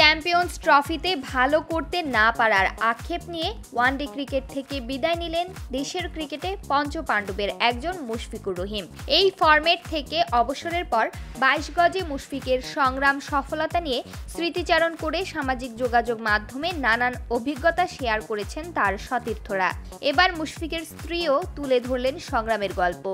Champions ট্রফিতে ভালো করতে না পারার আক্ষেপ নিয়ে ওয়ানডে ক্রিকেট থেকে বিদায় নিলেন দেশের ক্রিকেটে পঞ্চপাণ্ডবের একজন মুশফিকুর রহিম। এই ফরম্যাট থেকে অবসরের পর 22 গজে মুশফিকের সংগ্রাম সফলতা নিয়ে স্মৃতিচারণ করে সামাজিক যোগাযোগ মাধ্যমে নানান অভিজ্ঞতা শেয়ার করেছেন তার সতীর্থরা। এবার মুশফিকের স্ত্রীও তুলে ধরলেন সংগ্রামের গল্প।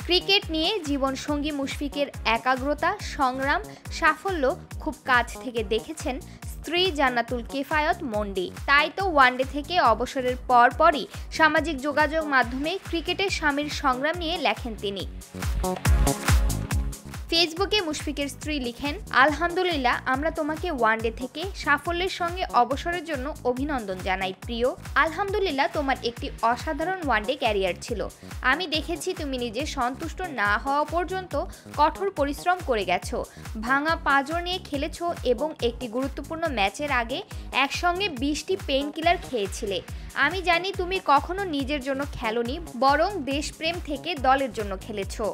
ক্রিকেট নিয়ে জীবনসঙ্গী মুশফিকের একাগ্রতা, সংগ্রাম, সাফল্য খুব কাছ থেকে দেখেছেন স্ত্রী জান্নাতুল কেফায়ত মন্ডি। তাই তো ওয়ানডে থেকে অবসরের পরপরই সামাজিক যোগাযোগ মাধ্যমে ক্রিকেটের স্বামীর সংগ্রাম নিয়ে লেখেন তিনি। ফেসবুকে মুশফিকের স্ত্রী লিখেন, আলহামদুলিল্লাহ, আমরা তোমাকে ওয়ানডে থেকে সাফল্যের সঙ্গে অবসরের জন্য অভিনন্দন জানাই প্রিয়। আলহামদুলিল্লাহ, তোমার একটি অসাধারণ ওয়ানডে ক্যারিয়ার ছিল। আমি দেখেছি তুমি নিজে সন্তুষ্ট না হওয়া পর্যন্ত কঠোর পরিশ্রম করে গেছো, ভাঙা পাঁজর নিয়ে খেলেছো এবং একটি গুরুত্বপূর্ণ ম্যাচের আগে একসঙ্গে 20টি পেইন কিলার খেয়েছিলে। আমি জানি তুমি কখনো নিজের জন্য খেলোনি, বরং দেশপ্রেম থেকে দলের জন্য খেলেছো।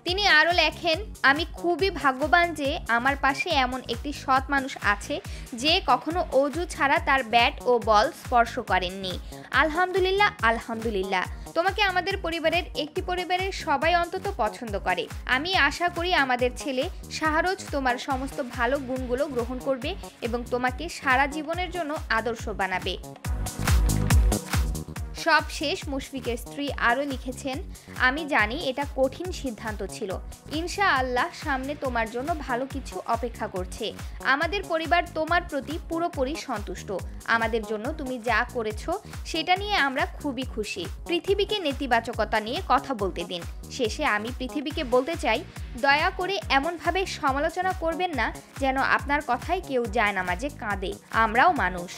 তিনি আরও লেখেন, আমি খুবই ভাগ্যবান যে আমার পাশে এমন একটি সৎ মানুষ আছে যে কখনো অজু ছাড়া তার ব্যাট ও বল স্পর্শ করেননি। আলহামদুলিল্লাহ, আলহামদুলিল্লাহ। তোমাকে আমাদের পরিবারের সবাই অন্তত পছন্দ করে। আমি আশা করি আমাদের ছেলে শাহরোজ তোমার সমস্ত ভালো গুণগুলো গ্রহণ করবে এবং তোমাকে সারা জীবনের জন্য আদর্শ বানাবে। সব শেষ মুশফিকের স্ত্রী আরও লিখেছেন, আমি জানি এটা কঠিন সিদ্ধান্ত ছিল। ইনশাআল্লাহ সামনে তোমার জন্য ভালো কিছু অপেক্ষা করছে। আমাদের পরিবার তোমার প্রতি পুরোপুরি সন্তুষ্ট। আমাদের জন্য তুমি যা করেছো সেটা নিয়ে আমরা খুবই খুশি। পৃথিবীকে নেতিবাচকতা নিয়ে কথা বলতে দিন। শেষে আমি পৃথিবীকে বলতে চাই, দয়া করে এমনভাবে সমালোচনা করবেন না যেন আপনার কথায় কেউ জায়নামাজে কাঁদে। আমরাও মানুষ।